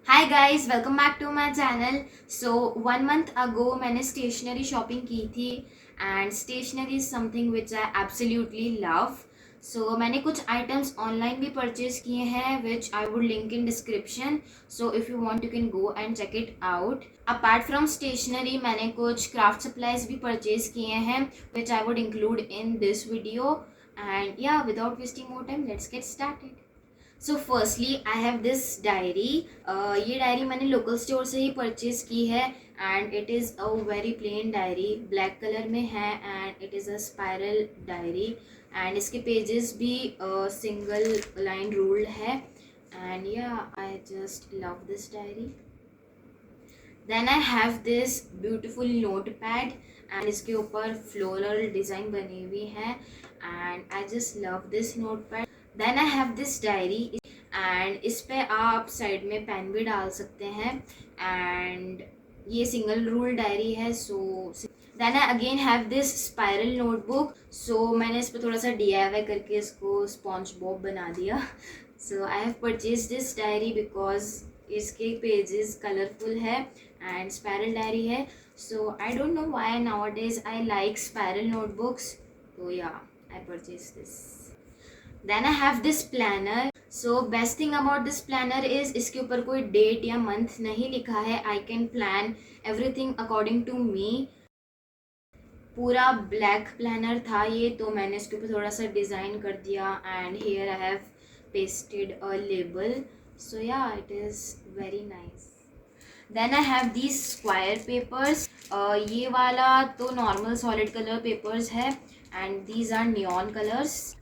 Hi guys, welcome back to my channel. So 1 month ago मैंने stationery shopping की थी and stationery is something which I absolutely love. So मैंने कुछ items online भी purchase किए हैं which I would link in description. So if you want you can go and check it out. Apart from stationery मैंने कुछ craft supplies भी purchase किए हैं which I would include in this video. And या without wasting more time let's get started. So firstly I have this diary. ये diary मैंने local store से ही परचेज की है and it is a very plain diary, black colour में है and it is a spiral diary and इसके pages भी सिंगल लाइन रूल्ड है एंड या I just love this diary. Then I have this beautiful note pad and इसके ऊपर floral design बनी हुई है and I just love this note pad. Then I have this diary and इस पे आप साइड में पेन भी डाल सकते हैं एंड ये सिंगल रूल डायरी है। So then I again have this spiral notebook. So मैंने इस पर थोड़ा सा DIY करके इसको स्पॉन्ज बॉब बना दिया। So I have purchase this diary because इसके पेजेस कलरफुल है एंड स्पायरल डायरी है। So I don't know why nowadays I like spiral notebooks. तो yeah I purchase this. Then I have this planner. So best thing about this planner is इसके ऊपर कोई date या month नहीं लिखा है। I can plan everything according to me. पूरा black planner था ये, तो मैंने इसके ऊपर थोड़ा सा डिज़ाइन कर दिया and here I have pasted a label. So yeah it is very nice. Then I have these square papers. ये वाला तो नॉर्मल सॉलिड कलर पेपर्स है and these are neon colours.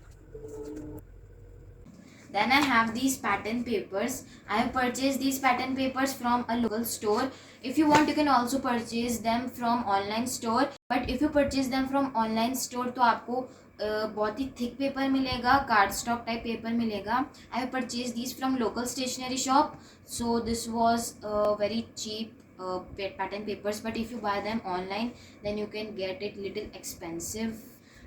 Then I have these pattern papers. I have purchased these pattern papers from a local store. If you want, you can also purchase them from online store. But if you purchase them from online store, तो आपको बहुत ही thick paper मिलेगा, card stock type paper मिलेगा। I have purchase these from local stationery shop, so this was very cheap pattern papers. But if you buy them online, then you can get it little expensive.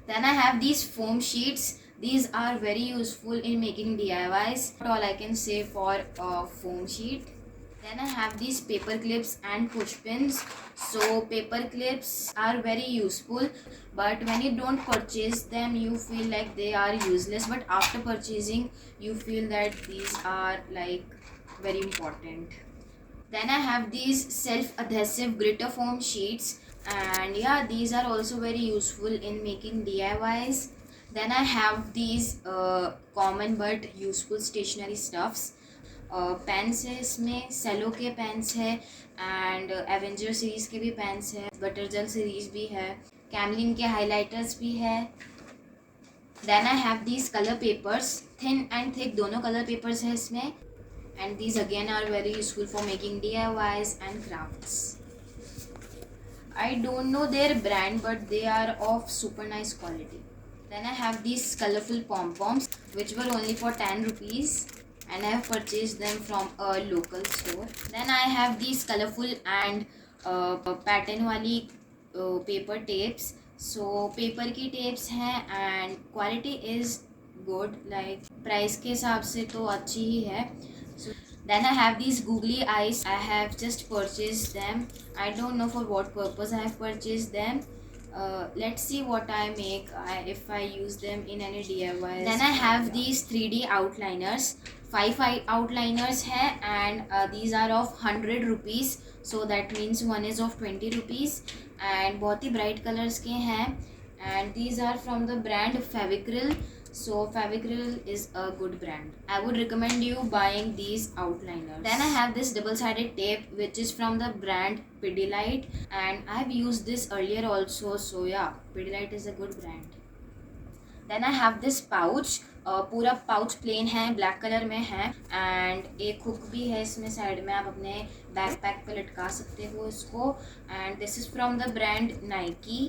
Then I have these foam sheets. These are very useful in making DIYs. That's all I can say for a foam sheet. Then I have these paper clips and push pins. So paper clips are very useful, but when you don't purchase them, you feel like they are useless. But after purchasing, you feel that these are like very important. Then I have these self-adhesive glitter foam sheets, and yeah, these are also very useful in making DIYs. Then I have these common but useful stationery stuffs. Pens है, इसमें सेलो के pens है and Avenger series के भी pens है, butter jail series भी है, कैमलिन के हाइलाइटर्स भी है। Then I have these colour papers, thin and thick दोनों कलर पेपर्स है इसमें and these again are very useful for making DIYs and crafts. I don't know their brand, but they are of super nice quality. Then I have these colorful pom-poms which were only for 10 rupees and I have purchased them from a local store. Then I have these colorful and pattern wali paper tapes. So paper की tapes हैं and quality is good, like price के हिसाब से तो अच्छी ही है। So then I have these googly eyes. I have just purchased them. I don't know for what purpose I have purchased them. Let's see what I make if I use them in any DIY. Then I have these 3D outliners. 5 outliners है and these are of 100 rupees. So that means one is of 20 rupees and बहुत ही bright colors के हैं and these are from the brand Fevicryl. So Fevicryl is a good brand. I would recommend you buying these outliners. Then I have this double-sided tape which is from the brand Pidilite and I have used this earlier also. So yeah, Pidilite is a good brand. Then I have this pouch. पूरा pouch plane है, black colour में है and एक hook भी है इसमें side में, आप अपने बैकपैक पे लटका सकते हो इसको and this is from the brand Nike.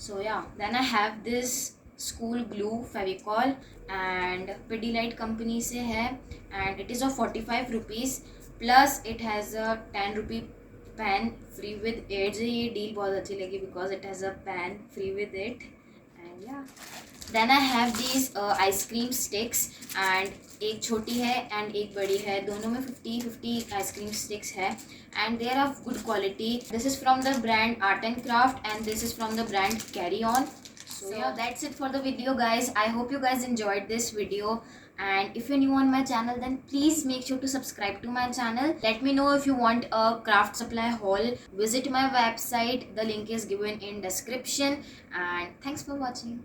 So yeah then I have this school glue Fevicol and Pidilite company से है and it is of 45 rupees plus it has a 10 rupee pen free with it. ये deal बहुत अच्छी लगी because it has a pen free with it and yeah. Then I have these ice cream sticks and एक छोटी है and एक बड़ी है, दोनों में 50-50 आइसक्रीम स्टिक्स है and they are of good quality. This is from the brand art and craft and this is from the brand Carry On. So yeah, that's it for the video guys. I hope you guys enjoyed this video, and if you're new on my channel then please make sure to subscribe to my channel. Let me know if you want a craft supply haul. Visit my website, the link is given in description, and thanks for watching.